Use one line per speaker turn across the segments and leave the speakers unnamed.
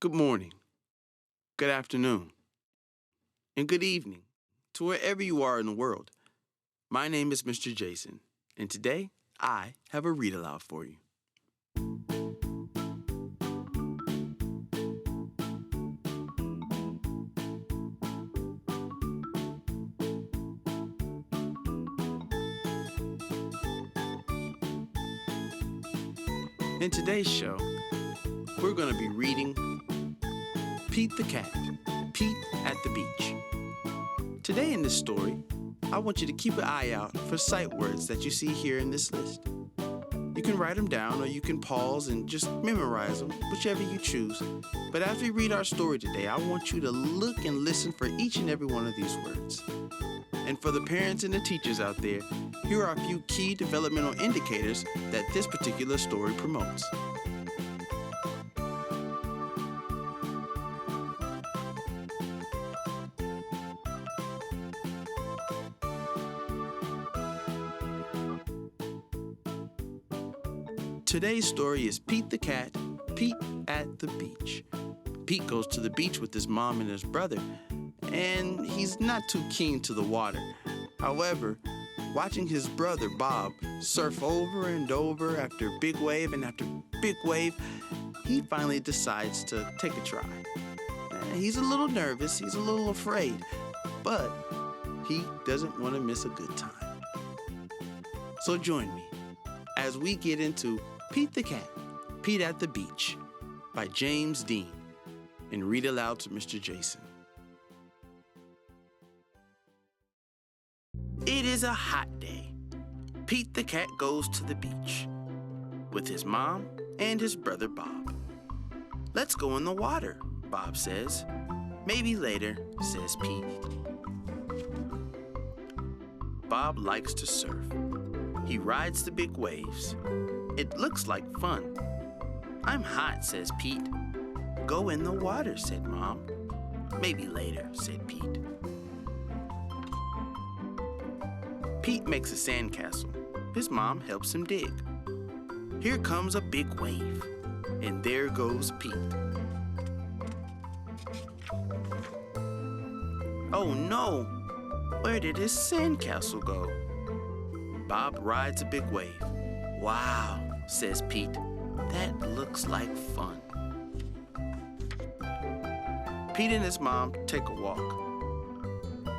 Good morning, good afternoon, and good evening to wherever you are in the world. My name is Mr. Jason, and today I have a read aloud for you. In today's show, we're going to be reading Pete the Cat, Pete at the Beach. Today in this story, I want you to keep an eye out for sight words that you see here in this list. You can write them down or you can pause and just memorize them, whichever you choose. But as we read our story today, I want you to look and listen for each and every one of these words. And for the parents and the teachers out there, here are a few key developmental indicators that this particular story promotes. Today's story is Pete the Cat, Pete at the Beach. Pete goes to the beach with his mom and his brother, and he's not too keen to the water. However, watching his brother Bob surf over and over after big wave and after big wave, he finally decides to take a try. He's a little nervous, he's a little afraid, but he doesn't want to miss a good time. So join me as we get into Pete the Cat, Pete at the Beach by James Dean, and read aloud to Mr. Jason. It is a hot day. Pete the Cat goes to the beach with his mom and his brother Bob. "Let's go in the water," Bob says. "Maybe later," says Pete. Bob likes to surf. He rides the big waves. It looks like fun. "I'm hot," says Pete. "Go in the water," said Mom. "Maybe later," said Pete. Pete makes a sandcastle. His mom helps him dig. Here comes a big wave, and there goes Pete. Oh no! Where did his sandcastle go? Bob rides a big wave. "Wow," says Pete. "That looks like fun." Pete and his mom take a walk.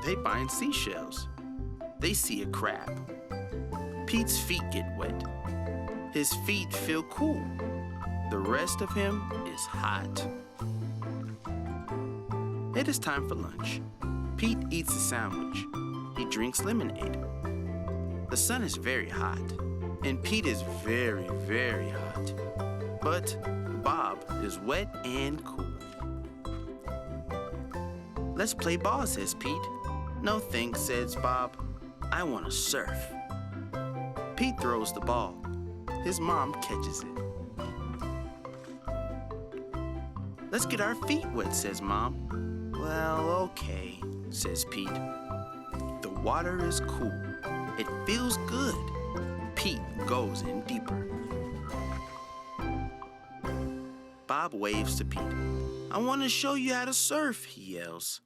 They find seashells. They see a crab. Pete's feet get wet. His feet feel cool. The rest of him is hot. It is time for lunch. Pete eats a sandwich. He drinks lemonade. The sun is very hot, and Pete is very, very hot. But Bob is wet and cool. "Let's play ball," says Pete. "No thanks," says Bob. "I want to surf." Pete throws the ball. His mom catches it. "Let's get our feet wet," says Mom. "Well, okay," says Pete. The water is cool. It feels good. Pete goes in deeper. Bob waves to Pete. "I want to show you how to surf," he yells.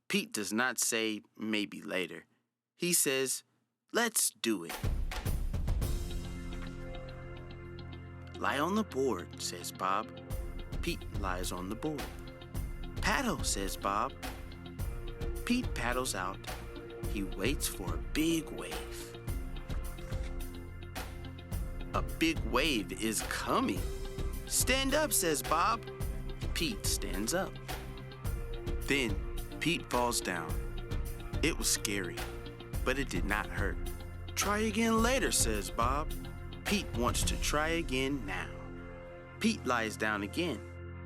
Pete does not say maybe later. He says, "Let's do it." "Lie on the board," says Bob. Pete lies on the board. "Paddle," says Bob. Pete paddles out. He waits for a big wave. A big wave is coming. "Stand up," says Bob. Pete stands up. Then Pete falls down. It was scary, but it did not hurt. "Try again later," says Bob. Pete wants to try again now. Pete lies down again.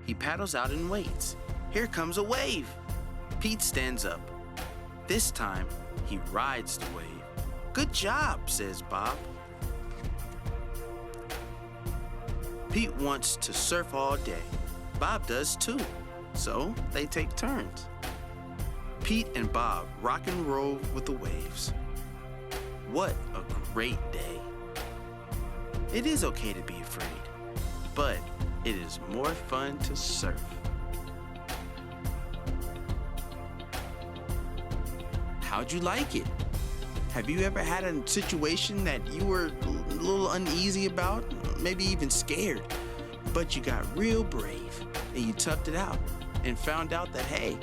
He paddles out and waits. Here comes a wave. Pete stands up. This time, he rides the wave. "Good job," says Bob. Pete wants to surf all day. Bob does too, so they take turns. Pete and Bob rock and roll with the waves. What a great day. It is okay to be afraid, but it is more fun to surf. how'd you like it? Have you ever had a situation that you were a little uneasy about, maybe even scared, but you got real brave and you toughed it out and found out that, hey,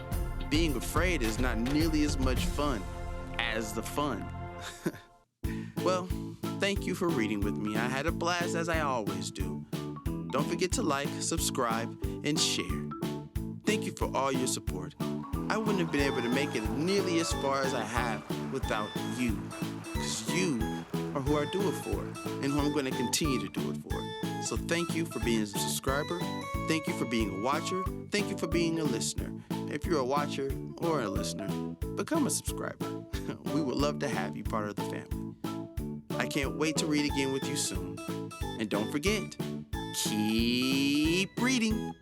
being afraid is not nearly as much fun as the fun? Well, thank you for reading with me. I had a blast, as I always do. Don't forget to like, subscribe, and share. Thank you for all your support. I wouldn't have been able to make it nearly as far as I have without you. Because you are who I do it for and who I'm going to continue to do it for. So thank you for being a subscriber. Thank you for being a watcher. Thank you for being a listener. If you're a watcher or a listener, become a subscriber. We would love to have you part of the family. I can't wait to read again with you soon. And don't forget, keep reading.